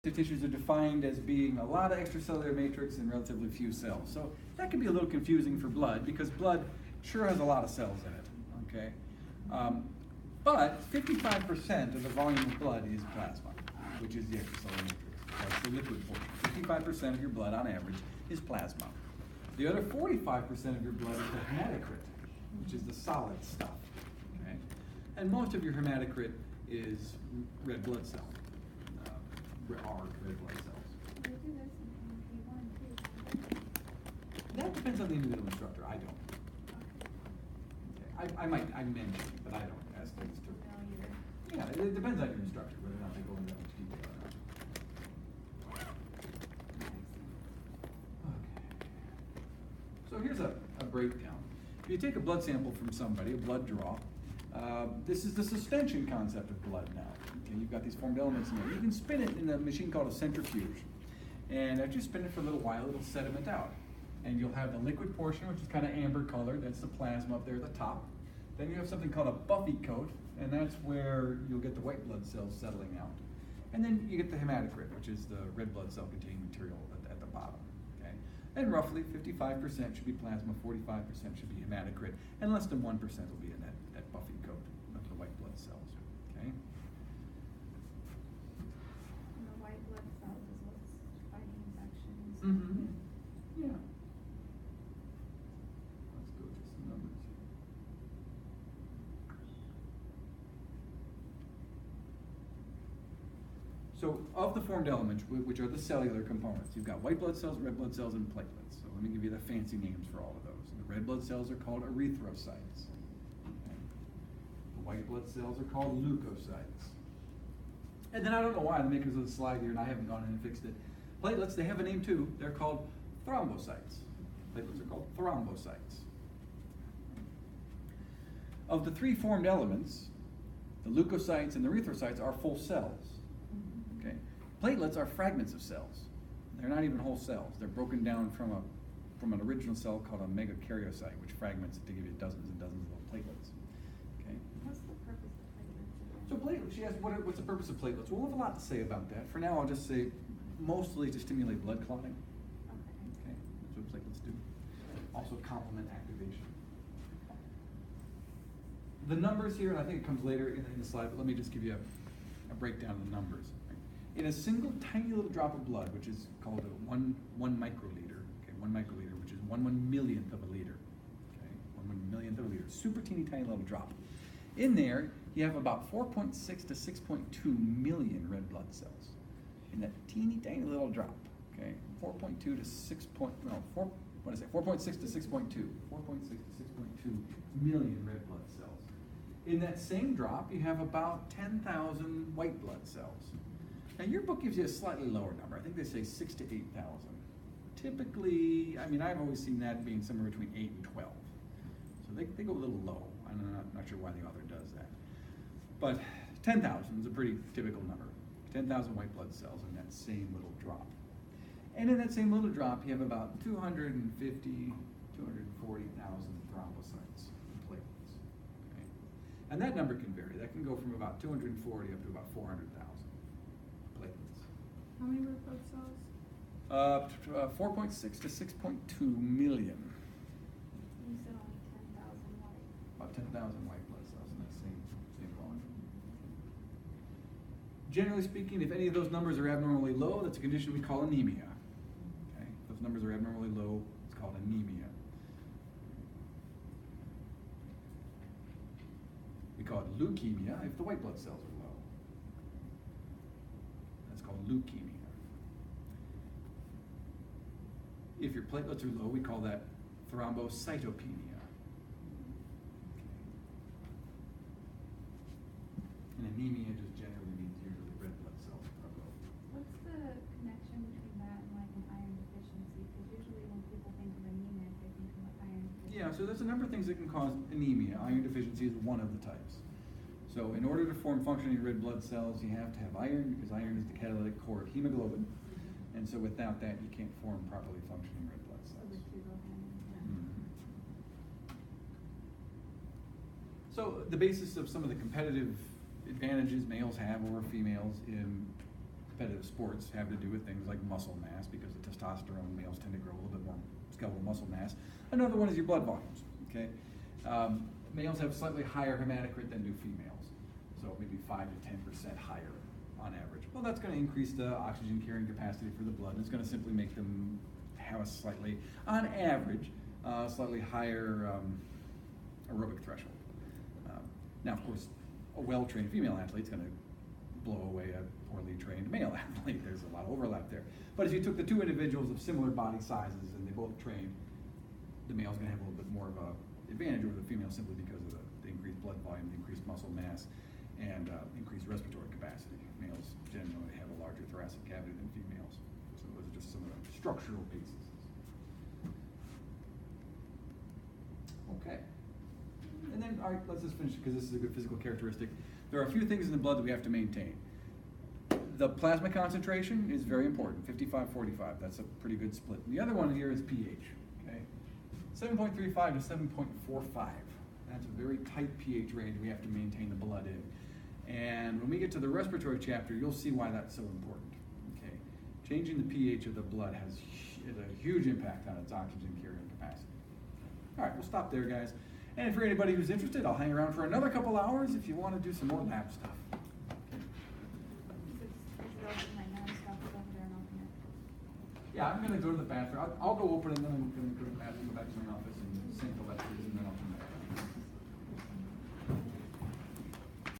Tissues are defined as being a lot of extracellular matrix and relatively few cells. So that can be a little confusing for blood because blood sure has a lot of cells in it, okay? But 55% of the volume of blood is plasma, which is the extracellular matrix. That's the liquid portion. 55% of your blood on average is plasma. The other 45% of your blood is the hematocrit, which is the solid stuff, okay? And most of your hematocrit is red blood cells. Are red blood cells. They do this in P1 too. That depends on the individual instructor. I don't. Okay. I mention it, but I don't ask things to. No, Yeah, it depends on your instructor whether or not they go into that much detail or not. Okay. So here's a breakdown. If you take a blood sample from somebody, a blood draw, this is the suspension concept of blood now. Okay, you've got these formed elements in there. You can spin it in a machine called a centrifuge. And after you spin it for a little while, it'll sediment out. And you'll have the liquid portion, which is kind of amber colored. That's the plasma up there at the top. Then you have something called a buffy coat, and that's where you'll get the white blood cells settling out. And then you get the hematocrit, which is the red blood cell containing material at the bottom. Okay? And roughly 55% should be plasma, 45% should be hematocrit, and less than 1% will be in that buffy coat of the white blood cells. Okay? And the white blood cells is what's fighting infections. Mm-hmm. Yeah. Let's go to some numbers here. So of the formed elements, which are the cellular components, you've got white blood cells, red blood cells, and platelets. So let me give you the fancy names for all of those. The red blood cells are called erythrocytes. Okay. The white blood cells are called leukocytes. And then I don't know why the makers of the slide here, and I haven't gone in and fixed it. Platelets, they have a name too. They're called thrombocytes. Platelets are called thrombocytes. Of the three formed elements, the leukocytes and the erythrocytes are full cells. Okay. Platelets are fragments of cells. They're not even whole cells. They're broken down from an original cell called a megakaryocyte, which fragments it to give you dozens and dozens of little platelets. Okay. What's the purpose of platelets? So platelets, she asked, what's the purpose of platelets? Well, we'll have a lot to say about that. For now, I'll just say mostly to stimulate blood clotting. Okay. Okay, that's what platelets do. Also complement activation. The numbers here, and I think it comes later in the slide, but let me just give you a breakdown of the numbers. In a single tiny little drop of blood, which is called one microliter, okay, 1 microliter, which is 1/1,000,000th of a liter, okay, 1/1,000,000th of a liter, super teeny tiny little drop. In there, you have about 4.6 to 6.2 million red blood cells. In that teeny tiny little drop, okay, 4.2 to 6 point, no, 4.6 to 6.2, 4.6 to 6.2 million red blood cells. In that same drop, you have about 10,000 white blood cells. Now your book gives you a slightly lower number. I think they say 6,000 to 8,000. Typically, I mean, I've always seen that being somewhere between 8 and 12. So they go a little low. I'm not sure why the author does that. But 10,000 is a pretty typical number. 10,000 white blood cells in that same little drop. And in that same little drop, you have about 250, 240,000 thrombocytes and platelets. Okay? And that number can vary. That can go from about 240 up to about 400,000 platelets. How many red blood cells? 4.6 to 6.2 million. You said only 10,000 white. About 10,000 white blood cells in that same volume. Generally speaking, if any of those numbers are abnormally low, that's a condition we call anemia. Okay? If those numbers are abnormally low, it's called anemia. We call it leukemia if the white blood cells are low. That's called leukemia. If your platelets are low, we call that thrombocytopenia. And anemia just generally means usually red blood cells are low. What's the connection between that and like an iron deficiency? Because usually when people think of anemia, they think of iron deficiency. Yeah, so there's a number of things that can cause anemia. Iron deficiency is one of the types. So in order to form functioning red blood cells, you have to have iron, because iron is the catalytic core of hemoglobin. And so without that, you can't form properly functioning red blood So cells. the two go hand in hand. Mhm. So the basis of some of the competitive advantages males have over females in competitive sports have to do with things like muscle mass, because of testosterone, males tend to grow a little bit more skeletal muscle mass. Another one is your blood volumes, okay? Males have slightly higher hematocrit than do females, so maybe 5 to 10% higher on average. Well, that's going to increase the oxygen carrying capacity for the blood, and it's going to simply make them have a slightly, on average, slightly higher aerobic threshold. Now, of course, a well-trained female athlete is going to blow away a poorly trained male athlete. There's a lot of overlap there. But if you took the two individuals of similar body sizes and they both trained, the male's going to have a little bit more of an advantage over the female, simply because of the increased blood volume, the increased muscle mass, and increased respiratory capacity. Males generally have a larger thoracic cavity than females. So those are just some of the structural bases. Okay. And then, all right, let's just finish, because this is a good physical characteristic. There are a few things in the blood that we have to maintain. The plasma concentration is very important, 55-45. That's a pretty good split. And the other one here is pH, okay? 7.35 to 7.45. That's a very tight pH range we have to maintain the blood in. And when we get to the respiratory chapter, you'll see why that's so important, okay? Changing the pH of the blood has a huge impact on its oxygen carrying capacity. All right, we'll stop there, guys. And for anybody who's interested, I'll hang around for another couple hours if you want to do some more lab stuff. Yeah, I'm going to go to the bathroom. I'll go open, and then I'm going to go to the bathroom, go back to my office, and sync the lectures, and then I'll come back.